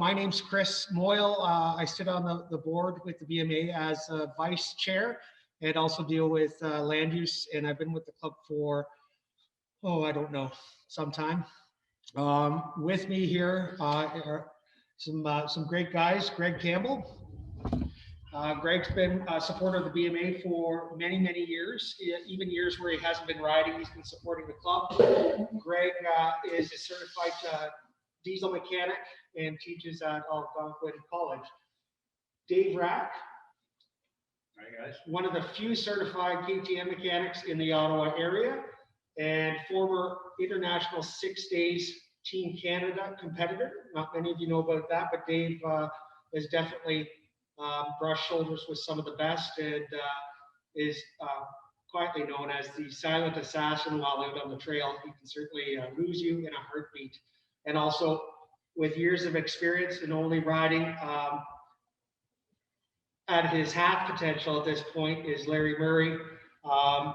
My name's Chris Moyle. I sit on the board with the BMA as vice chair and also deal with land use. And I've been with the club for, I don't know, some time. With me here are some great guys. Greg Campbell. Greg's been a supporter of the BMA for many, many years, even years where he hasn't been riding, he's been supporting the club. Greg is a certified diesel mechanic and teaches at Algonquin College. Dave Rack, hi guys, one of the few certified KTM mechanics in the Ottawa area and former international 6 days Team Canada competitor. Not many of you know about that, but Dave is definitely brushed shoulders with some of the best and is quietly known as the silent assassin while out on the trail. He can certainly lose you in a heartbeat. And also with years of experience and only riding at his half potential at this point is Larry Murray,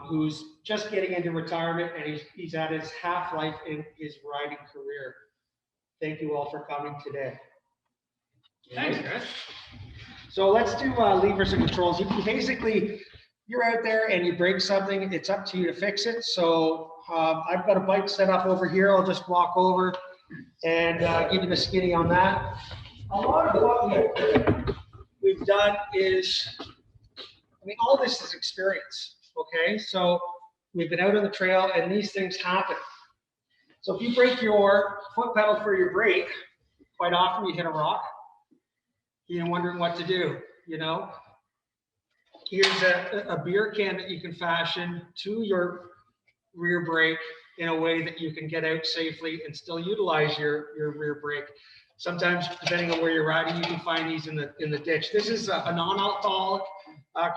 who's just getting into retirement and he's at his half life in his riding career. Thank you all for coming today. Thanks, guys. So let's do levers and controls. You're out there and you break something, it's up to you to fix it. So I've got a bike set up over here. I'll just walk over and give you the skinny on that. A lot of what we've done is, all this is experience, okay? So we've been out on the trail and these things happen. So if you break your foot pedal for your brake, quite often you hit a rock, you're wondering what to do, you know? Here's a beer can that you can fashion to your rear brake in a way that you can get out safely and still utilize your rear brake. Sometimes, depending on where you're riding, you can find these in the ditch. This is a non-alcoholic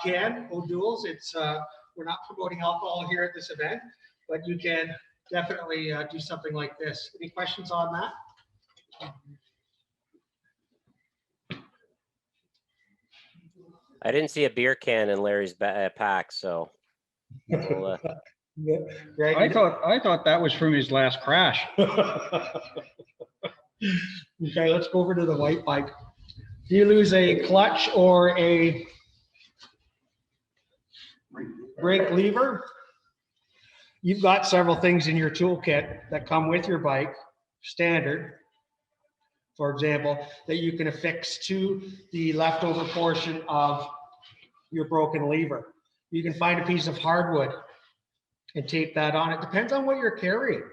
can, O'Doul's. It's we're not promoting alcohol here at this event, but you can definitely do something like this. Any questions on that? I didn't see a beer can in Larry's pack, so. We'll, I thought that was from his last crash. Okay, let's go over to the white bike. Do you lose a clutch or a brake lever? You've got several things in your toolkit that come with your bike, standard, for example, that you can affix to the leftover portion of your broken lever. You can find a piece of hardwood and tape that on. It depends on what you're carrying.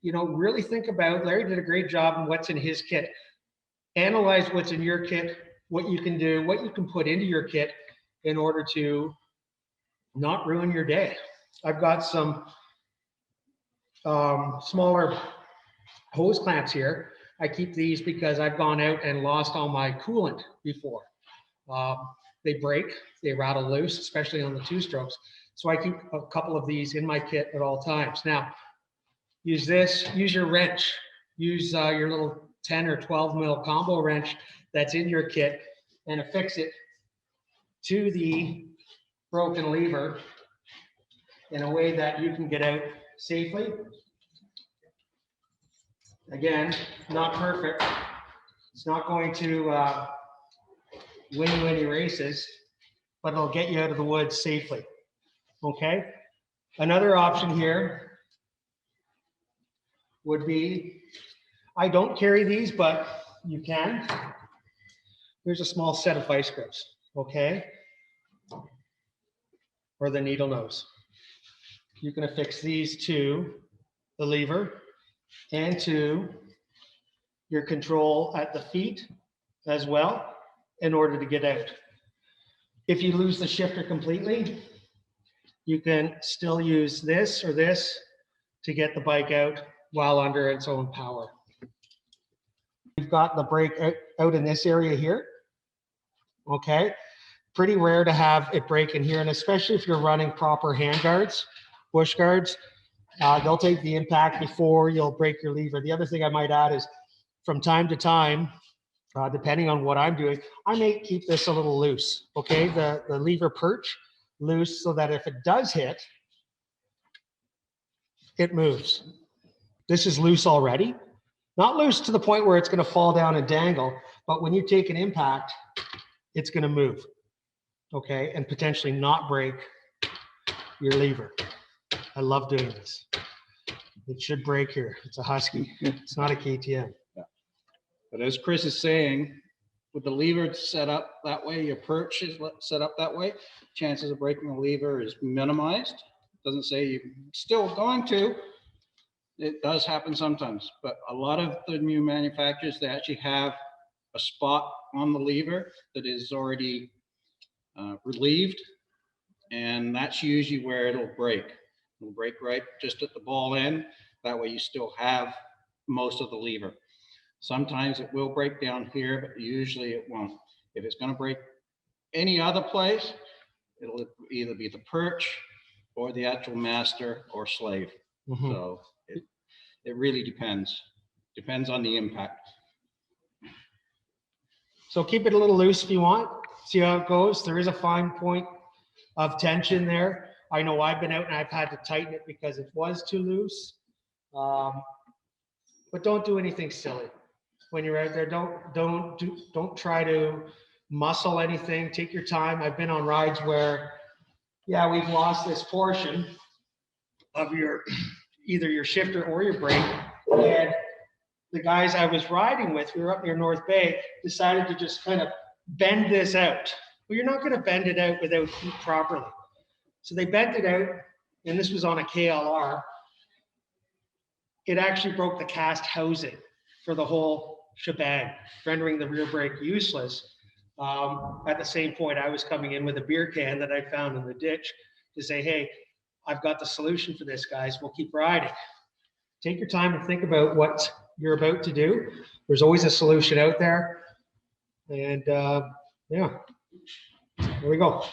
You know, really think about, Larry did a great job on what's in his kit. Analyze what's in your kit, what you can do, what you can put into your kit in order to not ruin your day. I've got some smaller hose clamps here. I keep these because I've gone out and lost all my coolant before. They break, they rattle loose, especially on the two strokes. So I keep a couple of these in my kit at all times. Now, use this, use your wrench, use your little 10 or 12 mil combo wrench that's in your kit and affix it to the broken lever in a way that you can get out safely. Again, not perfect. It's not going to win you any races, but it'll get you out of the woods safely. Okay? Another option here would be, I don't carry these, but you can. Here's a small set of vice grips, okay? Or the needle nose. You can affix these to the lever and to your control at the feet as well in order to get out. If you lose the shifter completely, you can still use this or this to get the bike out while under its own power. We've got the brake out in this area here, okay? Pretty rare to have it break in here, and especially if you're running proper hand guards, bush guards, they'll take the impact before you'll break your lever. The other thing I might add is from time to time, depending on what I'm doing, I may keep this a little loose, okay? The lever perch loose so that if it does hit, it moves. This is loose already. Not loose to the point where it's going to fall down and dangle, but when you take an impact, it's going to move, okay, and potentially not break your lever. I love doing this. It should break here. It's a Husky. It's not a KTM. But as Chris is saying, with the lever set up that way, your perch is set up that way, chances of breaking the lever is minimized. Doesn't say you're still going to. It does happen sometimes, but a lot of the new manufacturers, they actually have a spot on the lever that is already relieved, and that's usually where it'll break. It'll break right just at the ball end. That way you still have most of the lever. Sometimes it will break down here, but usually it won't. If it's going to break any other place, it'll either be the perch or the actual master or slave. Mhm. So it really depends. Depends on the impact. So keep it a little loose if you want. See how it goes. There is a fine point of tension there. I know I've been out and I've had to tighten it because it was too loose. But don't do anything silly when you're out there. Don't try to muscle anything. Take your time. I've been on rides where, yeah, we've lost this portion of your either your shifter or your brake, and the guys I was riding with, we were up near North Bay, decided to just kind of bend this out. Well, you're not going to bend it out without heat properly. So they bent it out, and this was on a KLR. It actually broke the cast housing for the whole shebang, rendering the rear brake useless. At the same point, I was coming in with a beer can that I found in the ditch to say, hey, I've got the solution for this, guys. We'll keep riding. Take your time and think about what you're about to do. There's always a solution out there. And yeah, there we go.